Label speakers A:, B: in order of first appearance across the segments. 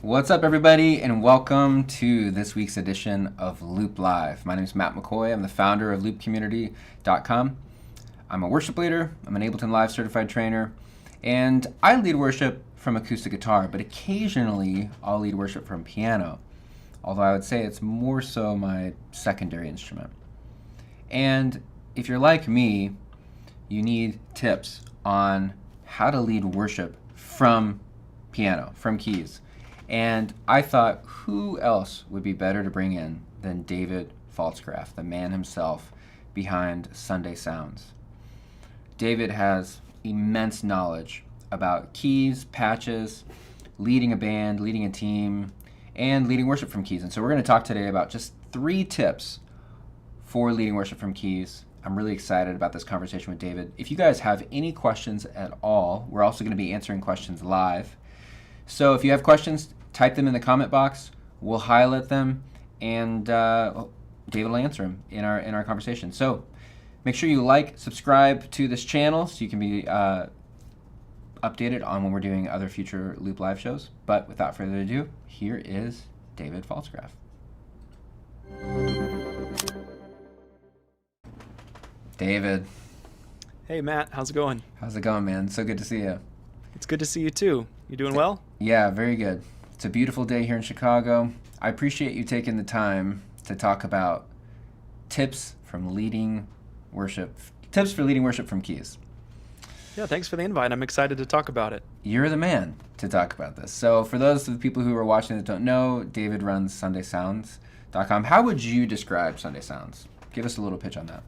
A: What's up, everybody, and welcome to this week's edition of Loop Live. My name is Matt McCoy. I'm the founder of loopcommunity.com. I'm a worship leader. I'm an Ableton Live certified trainer, and I lead worship from acoustic guitar, but occasionally I'll lead worship from piano, although I would say it's more so my secondary instrument. And if you're like me, you need tips on how to lead worship from piano, from keys. And I thought, who else would be better to bring in than David Pfaltzgraff, the man himself behind Sunday Sounds. David has immense knowledge about keys, patches, leading a band, leading a team, and leading worship from keys. And so we're going to talk today about just 3 tips for leading worship from keys. I'm really excited about this conversation with David. If you guys have any questions at all, we're also going to be answering questions live. So if you have questions, type them in the comment box. We'll highlight them, and David will answer them in our conversation. So make sure you subscribe to this channel so you can be updated on when we're doing other future Loop Live shows. But without further ado, here is David Pfaltzgraff. David.
B: Hey, Matt. How's it going?
A: How's it going, man? So good to see you.
B: It's good to see you, too. You doing well?
A: Yeah, very good. It's a beautiful day here in Chicago. I appreciate you taking the time to talk about tips for leading worship from keys.
B: Yeah, thanks for the invite. I'm excited to talk about it.
A: You're the man to talk about this. So for those of the people who are watching that don't know, David runs SundaySounds.com. How would you describe Sunday Sounds? Give us a little pitch on that.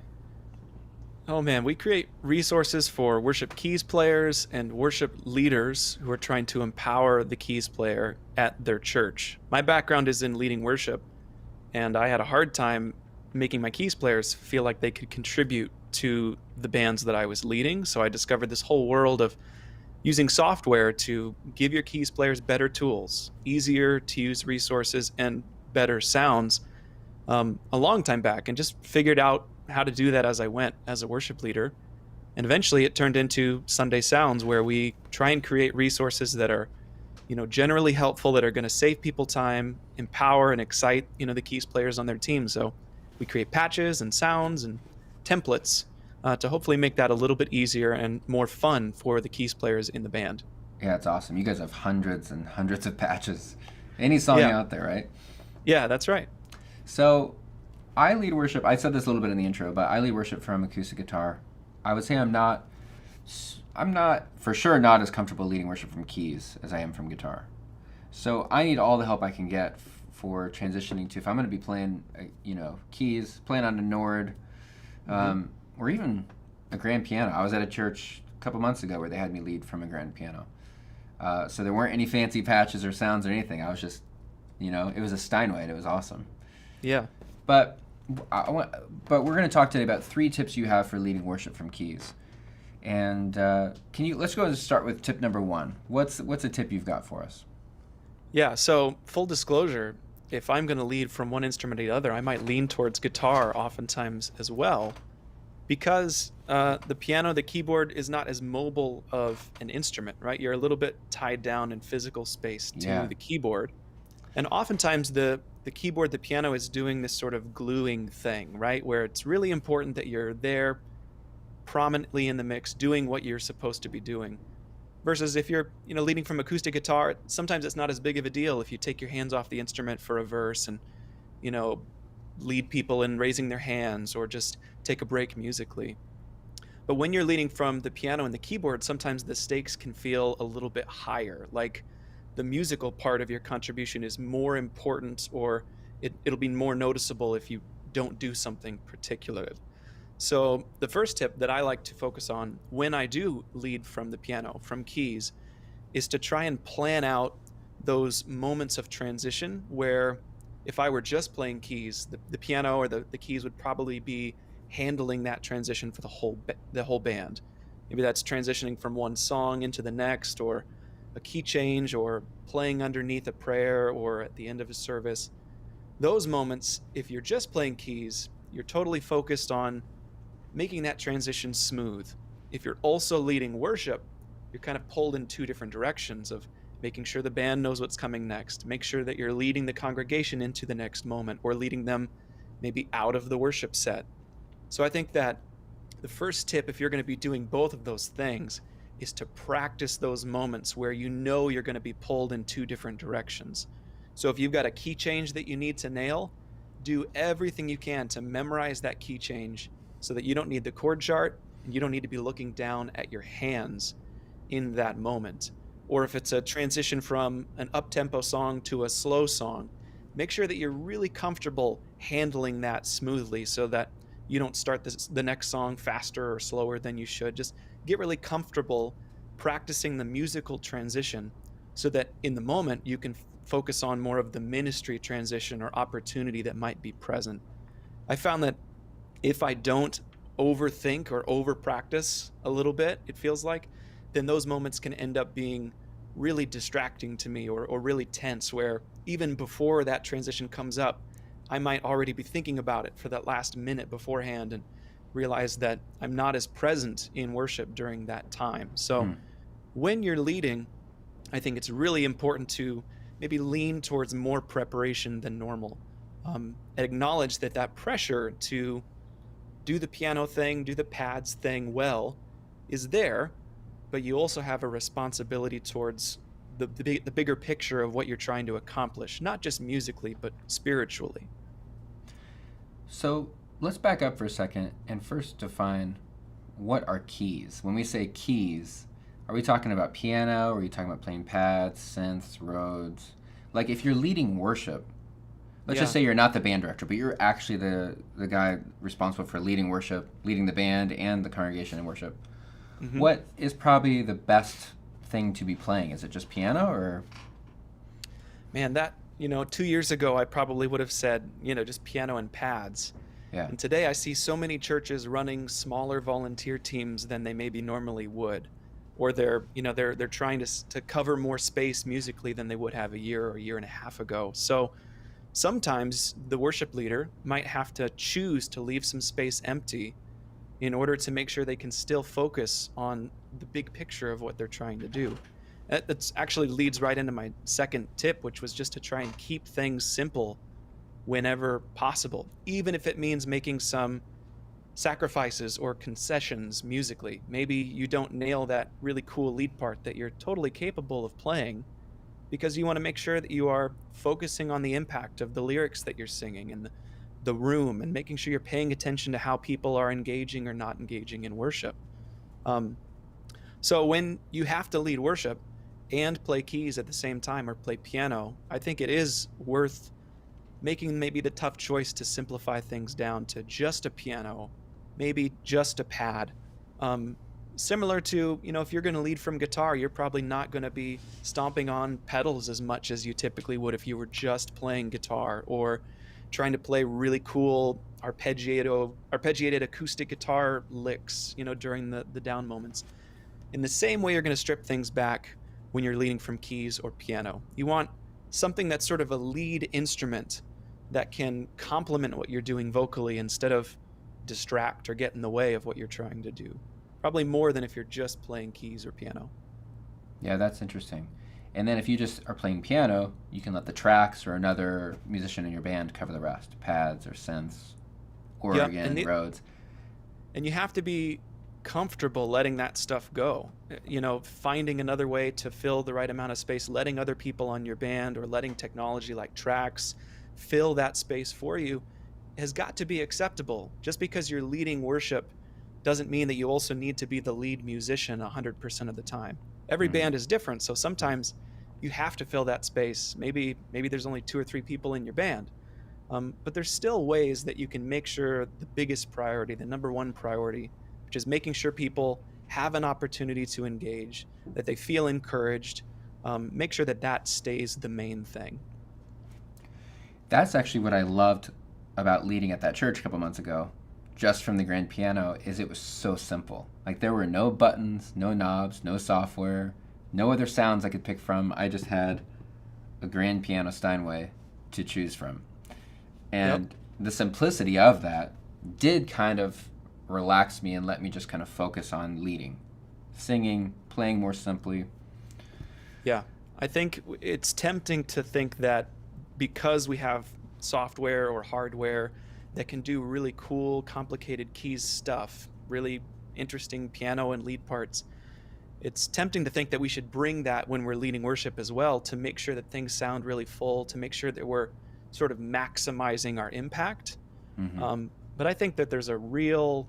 B: Oh man, we create resources for worship keys players and worship leaders who are trying to empower the keys player at their church. My background is in leading worship, and I had a hard time making my keys players feel like they could contribute to the bands that I was leading. So I discovered this whole world of using software to give your keys players better tools, easier to use resources, and better sounds a long time back, and just figured out how to do that as I went as a worship leader. And eventually it turned into Sunday Sounds, where we try and create resources that are, generally helpful, that are going to save people time, empower and excite, the keys players on their team. So we create patches and sounds and templates to hopefully make that a little bit easier and more fun for the keys players in the band.
A: Yeah, it's awesome. You guys have hundreds and hundreds of patches. Any song out there, right?
B: Yeah, that's right.
A: So I lead worship. I said this a little bit in the intro, but I lead worship from acoustic guitar. I would say I'm not for sure not as comfortable leading worship from keys as I am from guitar. So I need all the help I can get for transitioning to, if I'm going to be playing, keys, playing on a Nord, or even a grand piano. I was at a church a couple months ago where they had me lead from a grand piano. So there weren't any fancy patches or sounds or anything. I was just, it was a Steinway. It was awesome.
B: Yeah.
A: But we're going to talk today about 3 tips you have for leading worship from keys. And let's go and start with tip number 1. What's a tip you've got for us?
B: Yeah, so full disclosure, if I'm going to lead from one instrument to the other, I might lean towards guitar oftentimes as well, because the piano, the keyboard is not as mobile of an instrument, right? You're a little bit tied down in physical space to the keyboard. And oftentimes the keyboard, the piano is doing this sort of gluing thing, right? Where it's really important that you're there prominently in the mix, doing what you're supposed to be doing. Versus if you're, leading from acoustic guitar, sometimes it's not as big of a deal if you take your hands off the instrument for a verse and, lead people in raising their hands or just take a break musically. But when you're leading from the piano and the keyboard, sometimes the stakes can feel a little bit higher, like the musical part of your contribution is more important, or it'll be more noticeable if you don't do something particular. So the first tip that I like to focus on when I do lead from the piano, from keys, is to try and plan out those moments of transition where if I were just playing keys, the piano or the keys would probably be handling that transition for the whole band. Maybe that's transitioning from one song into the next, or a key change, or playing underneath a prayer, or at the end of a service. Those moments, if you're just playing keys, you're totally focused on making that transition smooth. If you're also leading worship, you're kind of pulled in 2 different directions of making sure the band knows what's coming next, make sure that you're leading the congregation into the next moment or leading them maybe out of the worship set. So I think that the first tip, if you're going to be doing both of those things, is to practice those moments where you know you're going to be pulled in two different directions. So if you've got a key change that you need to nail, do everything you can to memorize that key change so that you don't need the chord chart and you don't need to be looking down at your hands in that moment. Or if it's a transition from an up-tempo song to a slow song, make sure that you're really comfortable handling that smoothly so that you don't start the next song faster or slower than you should. Just get really comfortable practicing the musical transition so that in the moment you can focus on more of the ministry transition or opportunity that might be present. I found that if I don't overthink or over practice a little bit, it feels like, then those moments can end up being really distracting to me or really tense, where even before that transition comes up, I might already be thinking about it for that last minute beforehand and realize that I'm not as present in worship during that time. So when you're leading, I think it's really important to maybe lean towards more preparation than normal. Acknowledge that pressure to do the piano thing, do the pads thing well is there, but you also have a responsibility towards the bigger picture of what you're trying to accomplish, not just musically, but spiritually.
A: So let's back up for a second and first define what are keys. When we say keys, are we talking about piano? Or are you talking about playing pads, synths, Rhodes? Like if you're leading worship, let's just say you're not the band director, but you're actually the guy responsible for leading worship, leading the band and the congregation in worship. Mm-hmm. What is probably the best thing to be playing? Is it just piano or?
B: Man, that, 2 years ago, I probably would have said, just piano and pads.
A: Yeah.
B: And today I see so many churches running smaller volunteer teams than they maybe normally would. Or they're trying to cover more space musically than they would have a year or a year and a half ago. So sometimes the worship leader might have to choose to leave some space empty in order to make sure they can still focus on the big picture of what they're trying to do. That actually leads right into my second tip, which was just to try and keep things simple whenever possible, even if it means making some sacrifices or concessions musically. Maybe you don't nail that really cool lead part that you're totally capable of playing because you want to make sure that you are focusing on the impact of the lyrics that you're singing and the room and making sure you're paying attention to how people are engaging or not engaging in worship. So when you have to lead worship and play keys at the same time or play piano, I think it is worth making maybe the tough choice to simplify things down to just a piano, maybe just a pad. Similar to, if you're going to lead from guitar, you're probably not going to be stomping on pedals as much as you typically would if you were just playing guitar or trying to play really cool arpeggiated acoustic guitar licks, during the down moments. In the same way, you're going to strip things back when you're leading from keys or piano. You want something that's sort of a lead instrument that can complement what you're doing vocally instead of distract or get in the way of what you're trying to do. Probably more than if you're just playing keys or piano.
A: Yeah, that's interesting. And then if you just are playing piano, you can let the tracks or another musician in your band cover the rest. Pads or synths, organ, Rhodes.
B: And you have to be comfortable letting that stuff go. Finding another way to fill the right amount of space, letting other people on your band or letting technology like tracks fill that space for you has got to be acceptable. Just because you're leading worship doesn't mean that you also need to be the lead musician 100% of the time. Every band is different, so sometimes you have to fill that space. Maybe there's only 2 or 3 people in your band, but there's still ways that you can make sure the biggest priority, the number one priority, which is making sure people have an opportunity to engage, that they feel encouraged, make sure that stays the main thing.
A: That's actually what I loved about leading at that church a couple months ago, just from the grand piano, is it was so simple. Like there were no buttons, no knobs, no software, no other sounds I could pick from. I just had a grand piano Steinway to choose from. And the simplicity of that did kind of relax me and let me just kind of focus on leading, singing, playing more simply.
B: Yeah. I think it's tempting to think that because we have software or hardware that can do really cool, complicated keys stuff, really interesting piano and lead parts, it's tempting to think that we should bring that when we're leading worship as well, to make sure that things sound really full, to make sure that we're sort of maximizing our impact. But I think that there's a real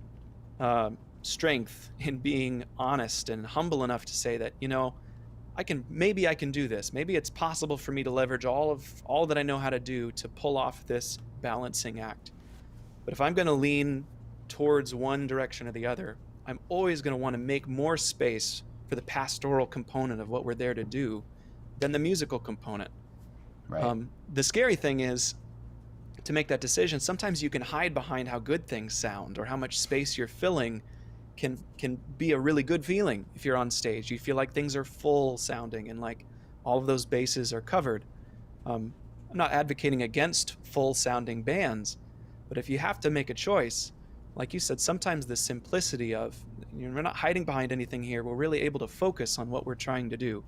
B: strength in being honest and humble enough to say that, maybe I can do this. Maybe it's possible for me to leverage all that I know how to do to pull off this balancing act. But if I'm going to lean towards one direction or the other, I'm always going to want to make more space for the pastoral component of what we're there to do than the musical component.
A: Right.
B: The scary thing is, to make that decision, sometimes you can hide behind how good things sound or how much space you're filling can be a really good feeling. If you're on stage, you feel like things are full sounding and like all of those bases are covered. I'm not advocating against full sounding bands, but if you have to make a choice, like you said, sometimes the simplicity of, we're not hiding behind anything here. We're really able to focus on what we're trying to do.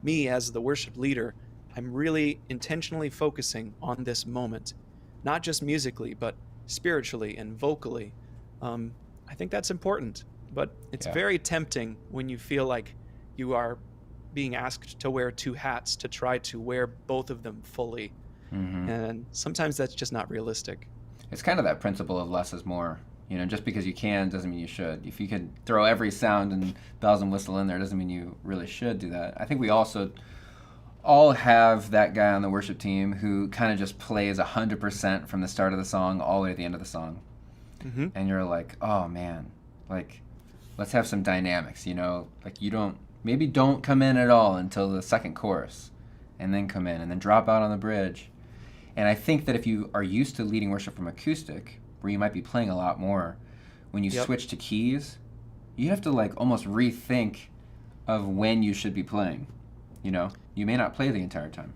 B: Me as the worship leader, I'm really intentionally focusing on this moment, not just musically, but spiritually and vocally. I think that's important, but it's very tempting when you feel like you are being asked to wear two hats to try to wear both of them fully. And sometimes that's just not realistic.
A: It's kind of that principle of less is more. Just because you can doesn't mean you should. If you could throw every sound and bells and whistle in there, doesn't mean you really should do that. I think we also all have that guy on the worship team who kind of just plays 100% from the start of the song all the way to the end of the song. And you're like, oh man, like, let's have some dynamics, like maybe don't come in at all until the second chorus, and then come in and then drop out on the bridge. And I think that if you are used to leading worship from acoustic, where you might be playing a lot more, when you switch to keys, you have to like almost rethink of when you should be playing. You may not play the entire time.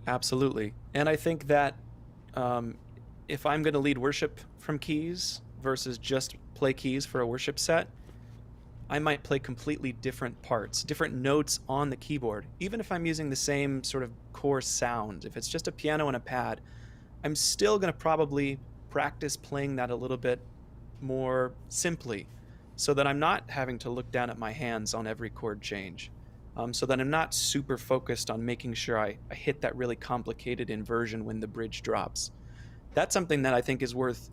B: Absolutely. And I think that if I'm going to lead worship from keys versus just play keys for a worship set, I might play completely different parts, different notes on the keyboard. Even if I'm using the same sort of core sound, if it's just a piano and a pad, I'm still going to probably practice playing that a little bit more simply, so that I'm not having to look down at my hands on every chord change, so that I'm not super focused on making sure I hit that really complicated inversion when the bridge drops. That's something that I think is worth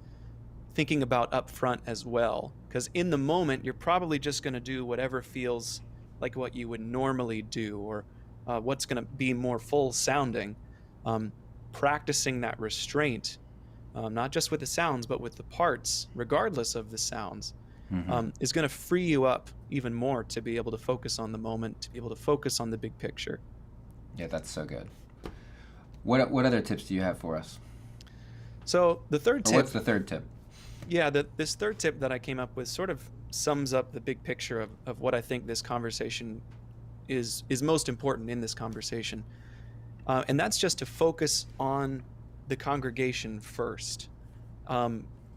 B: thinking about up front as well, because in the moment you're probably just going to do whatever feels like what you would normally do, or what's going to be more full sounding. Practicing that restraint, not just with the sounds, but with the parts, regardless of the sounds, is going to free you up even more to be able to focus on the moment, to be able to focus on the big picture.
A: Yeah, that's so good. What other tips do you have for us?
B: So the third tip...
A: What's the third tip?
B: Yeah, this third tip that I came up with sort of sums up the big picture of what I think this conversation is most important in this conversation. And that's just to focus on the congregation first.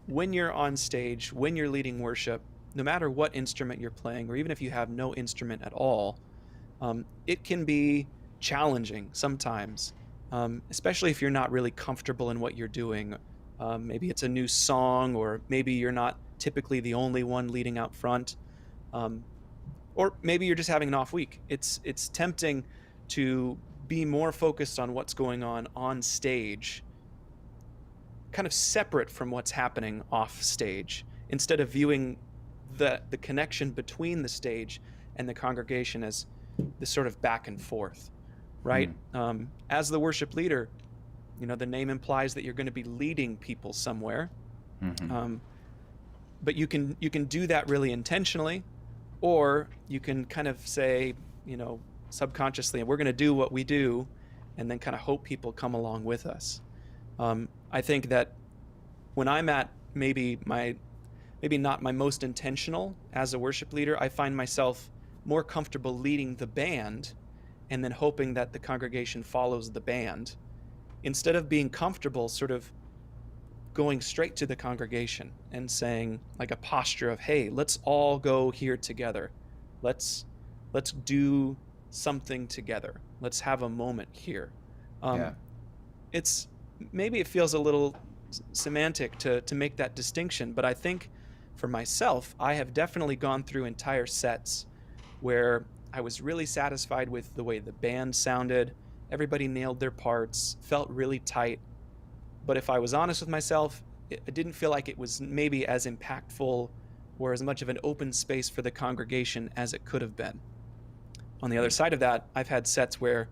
B: When you're on stage, when you're leading worship, no matter what instrument you're playing, or even if you have no instrument at all, it can be challenging sometimes, especially if you're not really comfortable in what you're doing. Maybe it's a new song, or maybe you're not typically the only one leading out front, or maybe you're just having an off week. It's tempting to be more focused on what's going on stage, kind of separate from what's happening off stage, instead of viewing the connection between the stage and the congregation as this sort of back and forth, right? As the worship leader, the name implies that you're going to be leading people somewhere. But you can do that really intentionally, or you can kind of say, subconsciously, we're going to do what we do, and then kind of hope people come along with us. I think that when I'm at maybe not my most intentional as a worship leader, I find myself more comfortable leading the band and then hoping that the congregation follows the band, instead of being comfortable sort of going straight to the congregation and saying, like, a posture of, hey, let's all go here together. Let's do something together. Let's have a moment here.
A: Yeah.
B: It's maybe it feels a little semantic to make that distinction, but I think for myself, I have definitely gone through entire sets where I was really satisfied with the way the band sounded. Everybody nailed their parts, felt really tight. But if I was honest with myself, it didn't feel like it was maybe as impactful or as much of an open space for the congregation as it could have been. On the other side of that, I've had sets where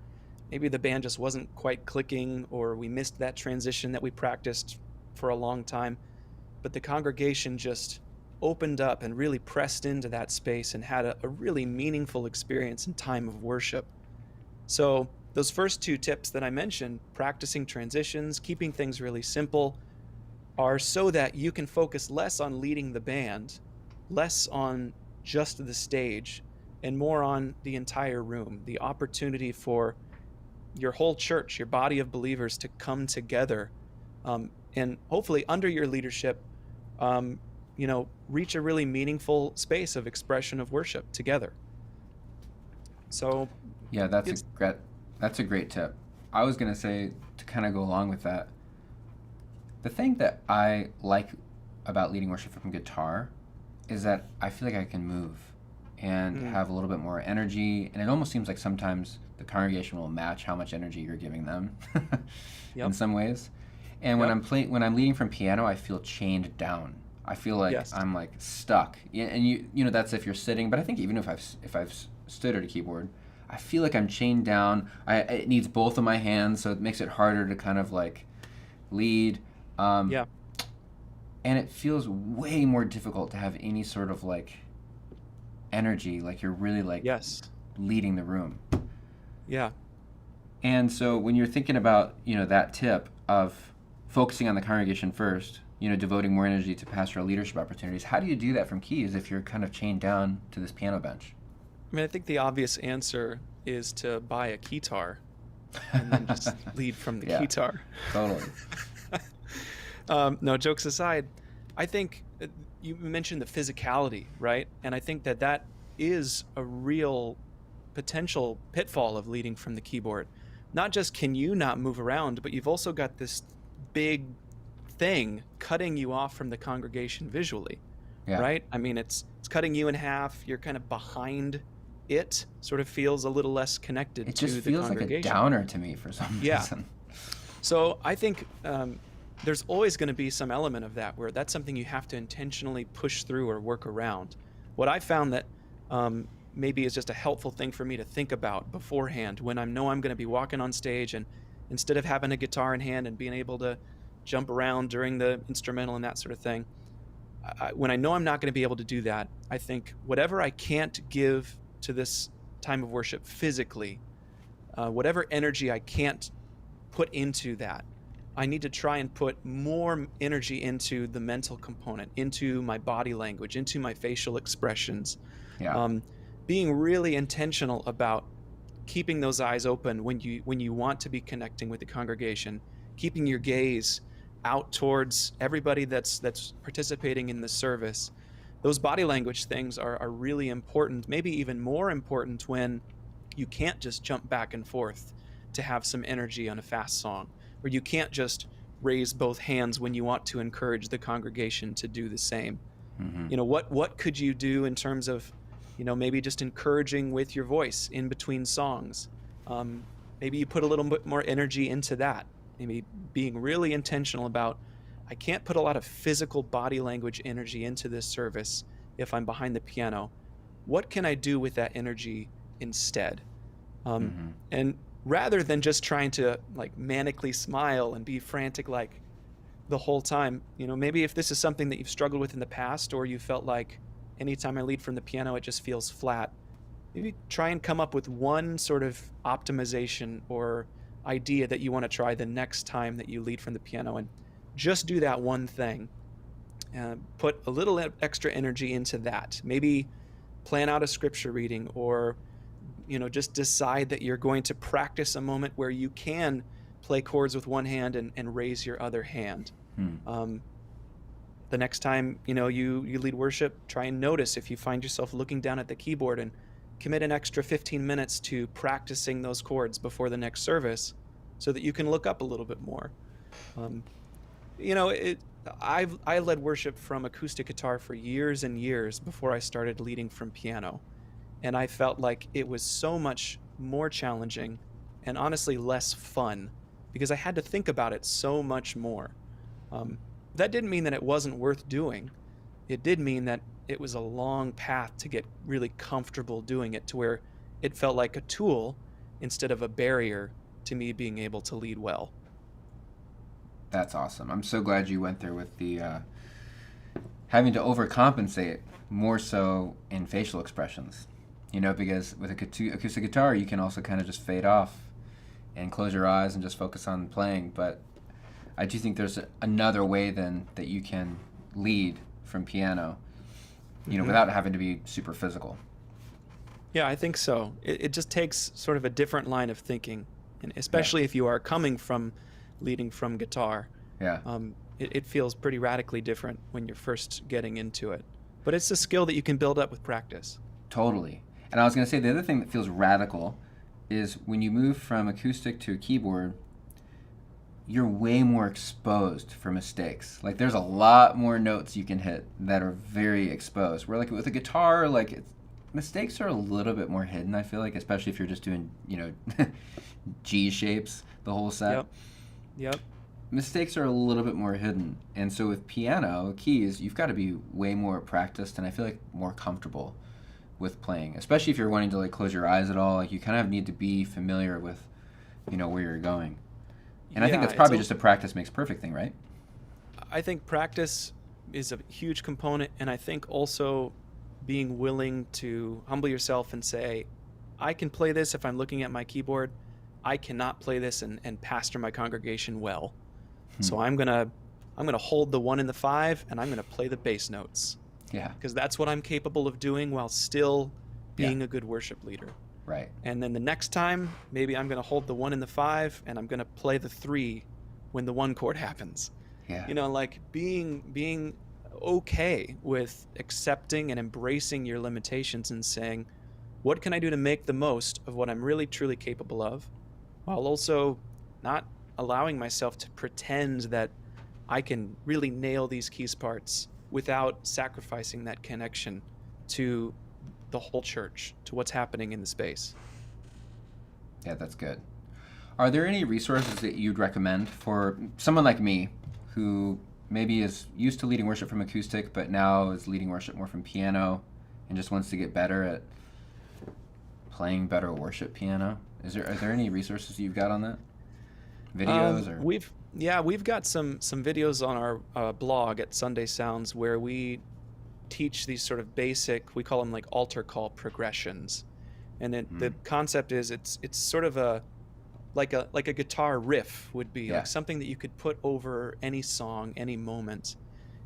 B: maybe the band just wasn't quite clicking, or we missed that transition that we practiced for a long time, but the congregation just opened up and really pressed into that space and had a really meaningful experience and time of worship. So those first two tips that I mentioned, practicing transitions, keeping things really simple, are so that you can focus less on leading the band, less on just the stage, and more on the entire room, the opportunity for your whole church, your body of believers to come together, and hopefully under your leadership, reach a really meaningful space of expression of worship together. So
A: Yeah, that's a great tip. I was gonna say, to kind of go along with that, the thing that I like about leading worship from guitar is that I feel like I can move and have a little bit more energy, and it almost seems like sometimes the congregation will match how much energy you're giving them in some ways. And when I'm leading from piano, I feel chained down. I feel like I'm like stuck. And you know that's if you're sitting, but I think even if I've stood at a keyboard, I feel like I'm chained down. It needs both of my hands, so it makes it harder to kind of like lead. And it feels way more difficult to have any sort of like energy, like you're really like leading the room.
B: Yeah.
A: And so when you're thinking about, that tip of focusing on the congregation first, devoting more energy to pastoral leadership opportunities, how do you do that from keys if you're kind of chained down to this piano bench?
B: I mean, I think the obvious answer is to buy a keytar and then just lead from the keytar.
A: Totally.
B: No, jokes aside, I think you mentioned the physicality, right? And I think that is a real potential pitfall of leading from the keyboard. Not just can you not move around, but you've also got this big thing cutting you off from the congregation visually, right? I mean, it's cutting you in half. You're kind of behind it. Sort of feels a little less connected to the congregation. It just feels like a
A: downer to me for some reason.
B: So I think there's always going to be some element of that where that's something you have to intentionally push through or work around. What I found that maybe is just a helpful thing for me to think about beforehand when I know I'm going to be walking on stage, and instead of having a guitar in hand and being able to jump around during the instrumental and that sort of thing, when I know I'm not going to be able to do that, I think whatever I can't give to this time of worship physically, whatever energy I can't put into that, I need to try and put more energy into the mental component, into my body language, into my facial expressions. Being really intentional about keeping those eyes open when you want to be connecting with the congregation, keeping your gaze out towards everybody that's participating in the service. Those body language things are really important, maybe even more important when you can't just jump back and forth to have some energy on a fast song, or you can't just raise both hands when you want to encourage the congregation to do the same. What could you do in terms of maybe just encouraging with your voice in between songs? Maybe you put a little bit more energy into that. Maybe being really intentional about, I can't put a lot of physical body language energy into this service if I'm behind the piano. What can I do with that energy instead? And rather than just trying to like manically smile and be frantic like the whole time, maybe if this is something that you've struggled with in the past, or you felt like anytime I lead from the piano, it just feels flat, maybe try and come up with one sort of optimization or idea that you want to try the next time that you lead from the piano, and just do that one thing. Put a little extra energy into that. Maybe plan out a scripture reading, or just decide that you're going to practice a moment where you can play chords with one hand and raise your other hand. The next time you lead worship, try and notice if you find yourself looking down at the keyboard and commit an extra 15 minutes to practicing those chords before the next service so that you can look up a little bit more. I led worship from acoustic guitar for years and years before I started leading from piano. And I felt like it was so much more challenging and honestly less fun because I had to think about it so much more. That didn't mean that it wasn't worth doing. It did mean that it was a long path to get really comfortable doing it to where it felt like a tool instead of a barrier to me being able to lead well.
A: That's awesome. I'm so glad you went there with the having to overcompensate more so in facial expressions. Because with acoustic guitar, you can also kind of just fade off and close your eyes and just focus on playing. But I do think there's another way then that you can lead from piano, without having to be super physical.
B: Yeah, I think so. It just takes sort of a different line of thinking, and especially if you are coming from leading from guitar.
A: Yeah.
B: It feels pretty radically different when you're first getting into it. But it's a skill that you can build up with practice.
A: Totally. And I was going to say the other thing that feels radical is when you move from acoustic to a keyboard, you're way more exposed for mistakes. Like there's a lot more notes you can hit that are very exposed. Where like with a guitar, like mistakes are a little bit more hidden, I feel like, especially if you're just doing, G shapes the whole set.
B: Yep.
A: Mistakes are a little bit more hidden. And so with piano keys, you've got to be way more practiced and I feel like more comfortable with playing, especially if you're wanting to like close your eyes at all. Like you kind of need to be familiar with, where you're going. And I think that's probably just a practice makes perfect thing, right?
B: I think practice is a huge component, and I think also being willing to humble yourself and say, I can play this if I'm looking at my keyboard. I cannot play this and pastor my congregation well. So I'm gonna hold the 1 and the 5, and I'm gonna play the bass notes.
A: Yeah.
B: Because that's what I'm capable of doing while still being a good worship leader.
A: Right.
B: And then the next time, maybe I'm going to hold the 1 and the 5, and I'm going to play the 3 when the 1 chord happens.
A: Yeah.
B: Like being okay with accepting and embracing your limitations and saying, what can I do to make the most of what I'm really truly capable of, while also not allowing myself to pretend that I can really nail these keys parts without sacrificing that connection to the whole church, to what's happening in the space.
A: Yeah, that's good. Are there any resources that you'd recommend for someone like me who maybe is used to leading worship from acoustic but now is leading worship more from piano and just wants to get better at playing better worship piano? Are there any resources you've got on that? Videos or
B: We've got some videos on our blog at Sunday Sounds where we teach these sort of basic, we call them like altar call progressions, and the concept is it's sort of like a guitar riff would be, like something that you could put over any song, any moment.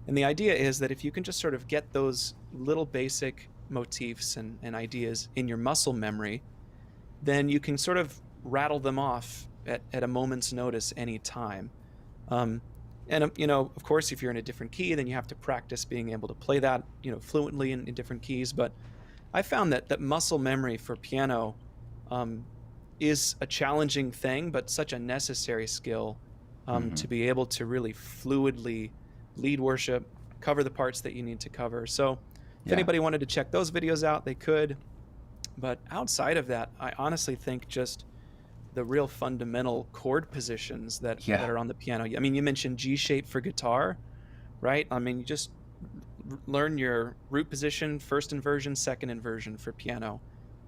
B: And the idea is that if you can just sort of get those little basic motifs and ideas in your muscle memory, then you can sort of rattle them off at a moment's notice any time. And, of course, if you're in a different key, then you have to practice being able to play that, fluently in different keys. But I found that muscle memory for piano is a challenging thing, but such a necessary skill to be able to really fluidly lead worship, cover the parts that you need to cover. So if anybody wanted to check those videos out, they could. But outside of that, I honestly think just the real fundamental chord positions that are on the piano. I mean, you mentioned G shape for guitar, right? I mean, you just learn your root position, first inversion, second inversion for piano,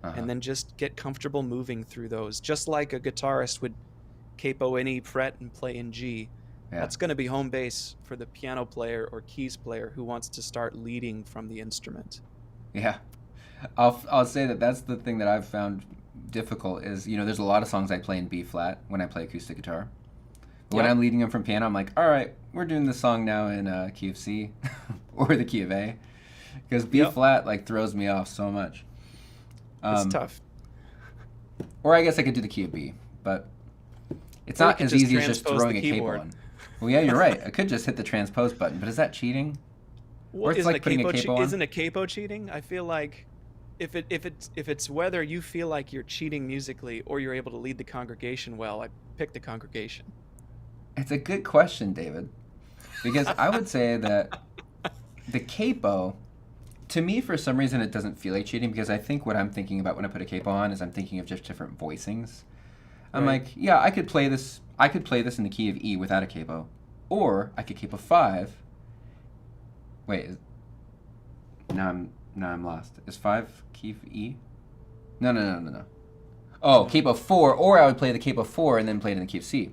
B: and then just get comfortable moving through those. Just like a guitarist would capo any fret and play in G. That's going to be home base for the piano player or keys player who wants to start leading from the instrument.
A: Yeah. I'll say that's the thing that I've found difficult is, there's a lot of songs I play in B flat when I play acoustic guitar. But when I'm leading them from piano, I'm like, all right, we're doing this song now in key of C or the key of A, because B flat like throws me off so much.
B: It's tough.
A: Or I guess I could do the key of B, but it's not as easy as just throwing a capo on. Well, yeah, you're right. I could just hit the transpose button, but is that cheating?
B: Well,
A: or it's like putting a capo on?
B: Isn't a capo cheating? I feel like if it's whether you feel like you're cheating musically or you're able to lead the congregation well, I pick the congregation.
A: It's a good question, David, because I would say that the capo, to me, for some reason, it doesn't feel like cheating, because I think what I'm thinking about when I put a capo on is I'm thinking of just different voicings. I'm
B: Right.
A: like, yeah, I could play this in the key of E without a capo, or I could capo 5. Wait, now I'm lost. Is 5 key of E? No. Oh, capo 4, or I would play the capo 4 and then play it in the key of C.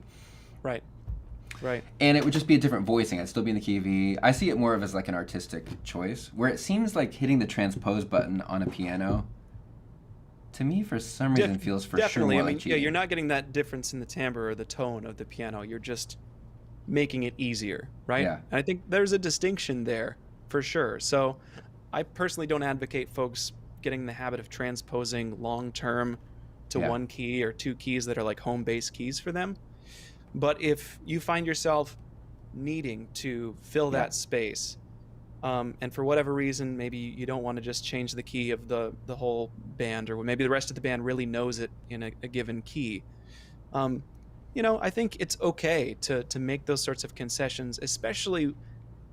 B: Right. Right.
A: And it would just be a different voicing. I'd still be in the key of E. I see it more of as like an artistic choice, where it seems like hitting the transpose button on a piano, to me, for some reason, feels for sure more like cheating.
B: Yeah, you're not getting that difference in the timbre or the tone of the piano. You're just making it easier, right?
A: Yeah.
B: And I think there's a distinction there for sure. So I personally don't advocate folks getting in the habit of transposing long term to one key or 2 keys that are like home base keys for them. But if you find yourself needing to fill that space, and for whatever reason, maybe you don't want to just change the key of the whole band, or maybe the rest of the band really knows it in a given key, I think it's okay to make those sorts of concessions, especially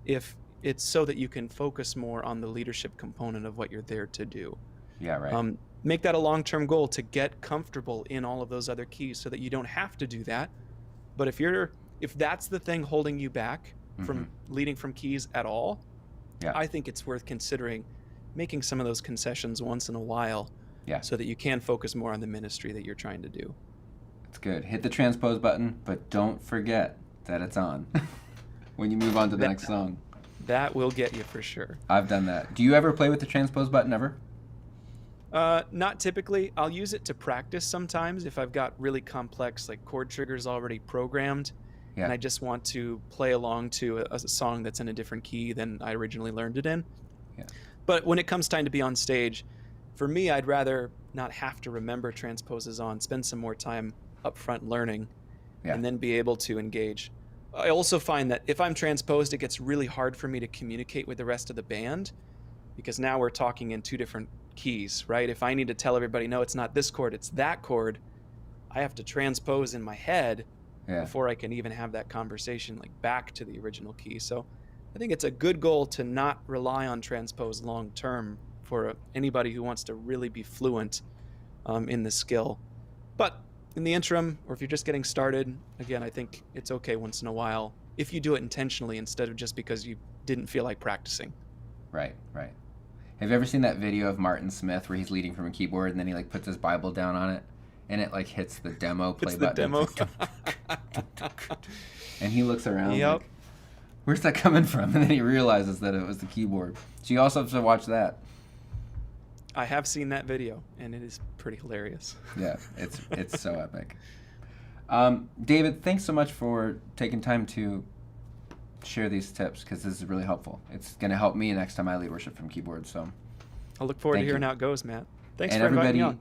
B: if it's so that you can focus more on the leadership component of what you're there to do.
A: Yeah, right.
B: Make that a long-term goal to get comfortable in all of those other keys so that you don't have to do that. But if that's the thing holding you back from leading from keys at all, I think it's worth considering making some of those concessions once in a while, so that you can focus more on the ministry that you're trying to do.
A: It's good. Hit the transpose button, but don't forget that it's on when you move on to the next song.
B: That will get you for sure.
A: I've done that. Do you ever play with the transpose button ever?
B: Not typically. I'll use it to practice sometimes if I've got really complex like chord triggers already programmed, and I just want to play along to a song that's in a different key than I originally learned it in. But when it comes time to be on stage, for me, I'd rather not have to remember transposes on, spend some more time up front learning, and then be able to engage. I also find that if I'm transposed, it gets really hard for me to communicate with the rest of the band, because now we're talking in 2 different keys, right? If I need to tell everybody, no, it's not this chord, it's that chord, I have to transpose in my head before I can even have that conversation like back to the original key. So I think it's a good goal to not rely on transpose long term for anybody who wants to really be fluent in the skill. But in the interim, or if you're just getting started, again, I think it's okay once in a while if you do it intentionally instead of just because you didn't feel like practicing.
A: Right. Have you ever seen that video of Martin Smith where he's leading from a keyboard and then he like puts his Bible down on it and it like hits the demo play button?
B: Demo.
A: And he looks around like, where's that coming from? And then he realizes that it was the keyboard. So you also have to watch that.
B: I have seen that video, and it is pretty hilarious.
A: Yeah, it's so epic. David, thanks so much for taking time to share these tips, because this is really helpful. It's going to help me next time I lead worship from keyboard. So
B: I'll look forward to hearing how it goes, Matt. Thanks
A: and
B: for inviting me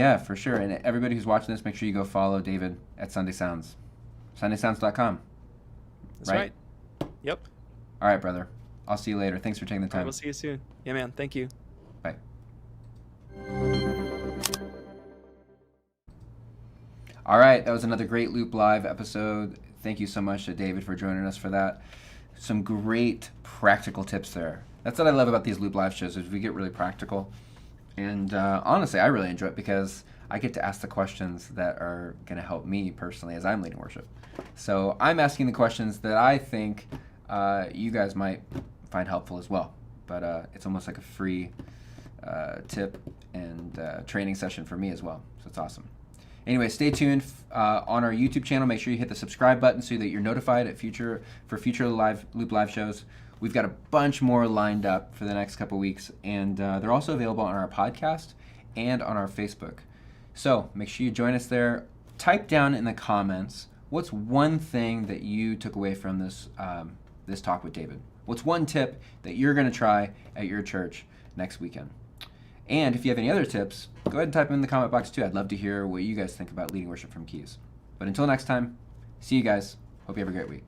B: on.
A: For sure. And everybody who's watching this, make sure you go follow David at Sunday Sounds. SundaySounds.com.
B: That's right. Yep.
A: All right, brother. I'll see you later. Thanks for taking the time.
B: We'll see you soon. Yeah, man. Thank you.
A: Bye. All right, that was another great Loop Live episode. Thank you so much to David for joining us for that. Some great practical tips there. That's what I love about these Loop Live shows, is we get really practical. And honestly, I really enjoy it because I get to ask the questions that are going to help me personally as I'm leading worship. So I'm asking the questions that I think you guys might find helpful as well. But it's almost like a free tip and training session for me as well. So it's awesome. Anyway, stay tuned on our YouTube channel. Make sure you hit the subscribe button so that you're notified for future Loop Live shows. We've got a bunch more lined up for the next couple weeks, and they're also available on our podcast and on our Facebook. So make sure you join us there. Type down in the comments, what's one thing that you took away from this this talk with David? What's one tip that you're going to try at your church next weekend? And if you have any other tips, go ahead and type them in the comment box too. I'd love to hear what you guys think about leading worship from keys. But until next time, see you guys. Hope you have a great week.